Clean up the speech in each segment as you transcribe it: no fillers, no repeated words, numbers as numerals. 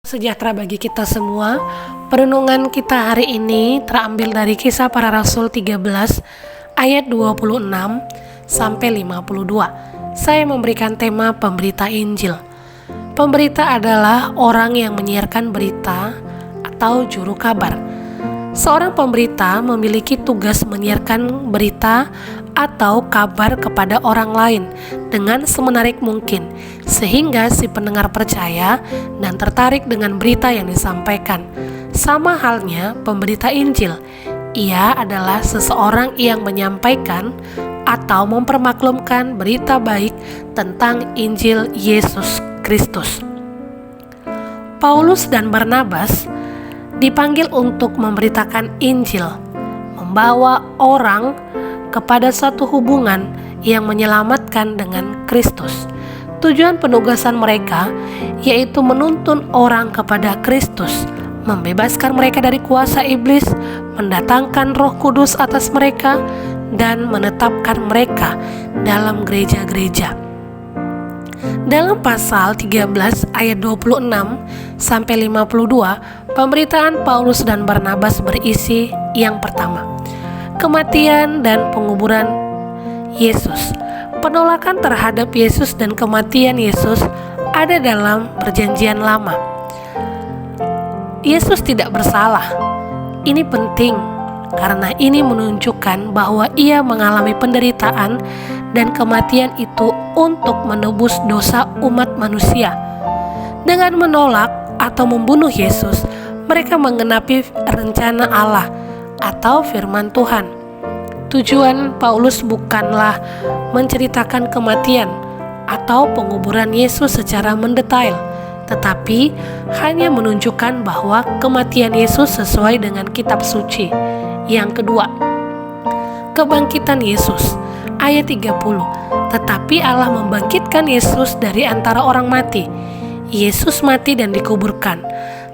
Sejahtera bagi kita semua. Perenungan kita hari ini terambil dari Kisah Para Rasul 13 ayat 26 sampai 52. Saya memberikan tema pemberita Injil. Pemberita adalah orang yang menyiarkan berita atau juru kabar. Seorang pemberita memiliki tugas menyiarkan berita atau kabar kepada orang lain dengan semenarik mungkin, sehingga si pendengar percaya dan tertarik dengan berita yang disampaikan. Sama halnya pemberita Injil, ia adalah seseorang yang menyampaikan atau mempermaklumkan berita baik tentang Injil Yesus Kristus. Paulus dan Barnabas dipanggil untuk memberitakan Injil, membawa orang kepada suatu hubungan yang menyelamatkan dengan Kristus. Tujuan penugasan mereka yaitu menuntun orang kepada Kristus, membebaskan mereka dari kuasa iblis, mendatangkan Roh Kudus atas mereka, dan menetapkan mereka dalam gereja-gereja. Dalam pasal 13 ayat 26 sampai 52, pemberitaan Paulus dan Barnabas berisi yang pertama, kematian dan penguburan Yesus. Penolakan terhadap Yesus dan kematian Yesus ada dalam Perjanjian Lama. Yesus tidak bersalah. Ini penting karena ini menunjukkan bahwa ia mengalami penderitaan dan kematian itu untuk menebus dosa umat manusia. Dengan menolak atau membunuh Yesus, mereka menggenapi rencana Allah atau firman Tuhan. Tujuan Paulus bukanlah menceritakan kematian atau penguburan Yesus secara mendetail, tetapi hanya menunjukkan bahwa kematian Yesus sesuai dengan kitab suci. Yang kedua, kebangkitan Yesus. Ayat 30, tetapi Allah membangkitkan Yesus dari antara orang mati. Yesus mati dan dikuburkan,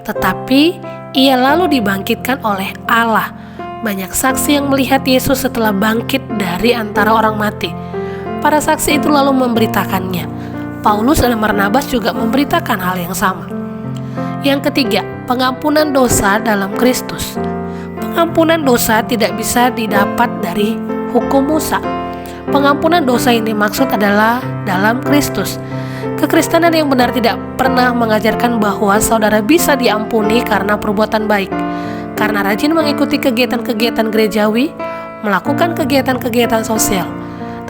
tetapi ia lalu dibangkitkan oleh Allah. Banyak saksi yang melihat Yesus setelah bangkit dari antara orang mati. Para saksi itu lalu memberitakannya. Paulus dan Barnabas juga memberitakan hal yang sama. Yang ketiga, pengampunan dosa dalam Kristus. Pengampunan dosa tidak bisa didapat dari hukum Musa. Pengampunan dosa yang dimaksud adalah dalam Kristus. Kekristenan yang benar tidak pernah mengajarkan bahwa saudara bisa diampuni karena perbuatan baik, karena rajin mengikuti kegiatan-kegiatan gerejawi, melakukan kegiatan-kegiatan sosial.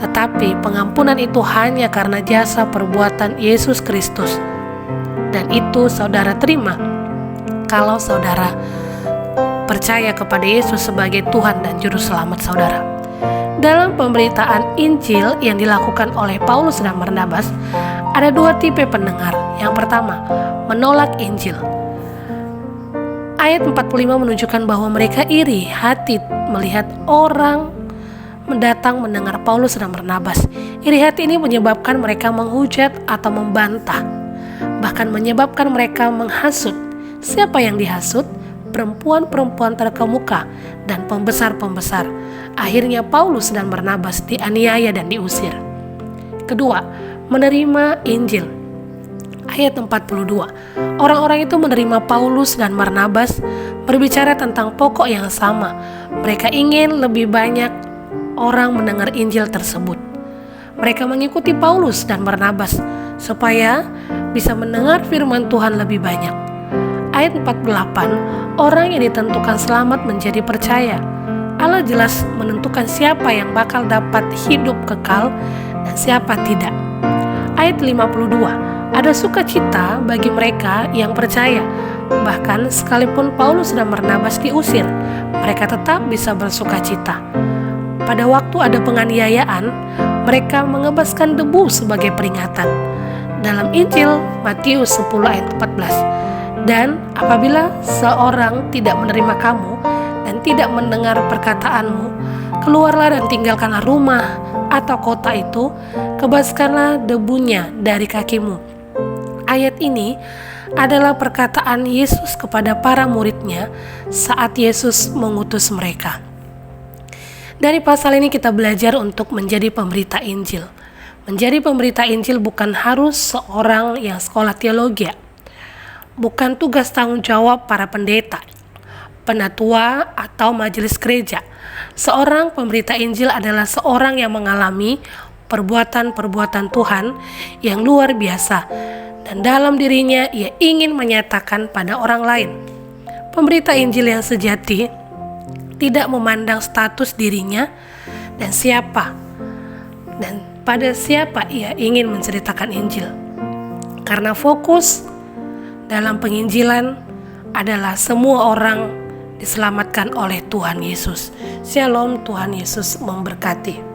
Tetapi pengampunan itu hanya karena jasa perbuatan Yesus Kristus. Dan itu saudara terima kalau saudara percaya kepada Yesus sebagai Tuhan dan Juru Selamat saudara. Dalam pemberitaan Injil yang dilakukan oleh Paulus dan Barnabas, ada dua tipe pendengar. Yang pertama, menolak Injil. Ayat 45 menunjukkan bahwa mereka iri hati melihat orang mendatang mendengar Paulus dan Barnabas. Iri hati ini menyebabkan mereka menghujat atau membantah, bahkan menyebabkan mereka menghasut. Siapa yang dihasut? Perempuan-perempuan terkemuka dan pembesar-pembesar. Akhirnya Paulus dan Barnabas dianiaya dan diusir. Kedua, menerima Injil. Ayat 42, orang-orang itu menerima Paulus dan Barnabas berbicara tentang pokok yang sama. Mereka ingin lebih banyak orang mendengar Injil tersebut. Mereka mengikuti Paulus dan Barnabas supaya bisa mendengar firman Tuhan lebih banyak. Ayat 48, orang yang ditentukan selamat menjadi percaya. Allah jelas menentukan siapa yang bakal dapat hidup kekal dan siapa tidak. Ayat 52, ada sukacita bagi mereka yang percaya. Bahkan sekalipun Paulus dan Barnabas diusir, mereka tetap bisa bersukacita. Pada waktu ada penganiayaan, mereka mengebaskan debu sebagai peringatan. Dalam Injil Matius 10 ayat 14, dan apabila seorang tidak menerima kamu dan tidak mendengar perkataanmu, keluarlah dan tinggalkanlah rumah atau kota itu, kebaskanlah debunya dari kakimu. Ayat ini adalah perkataan Yesus kepada para muridnya saat Yesus mengutus mereka. Dari pasal ini kita belajar untuk menjadi pemberita Injil. Menjadi pemberita Injil bukan harus seorang yang sekolah teologi. bukan tugas tanggung jawab para pendeta, penatua, atau majelis gereja. Seorang pemberita Injil adalah seorang yang mengalami perbuatan-perbuatan Tuhan yang luar biasa, dan dalam dirinya ia ingin menyatakan pada orang lain. Pemberita Injil yang sejati tidak memandang status dirinya dan pada siapa ia ingin menceritakan Injil, karena fokus dalam penginjilan adalah semua orang diselamatkan oleh Tuhan Yesus. Shalom, Tuhan Yesus memberkati.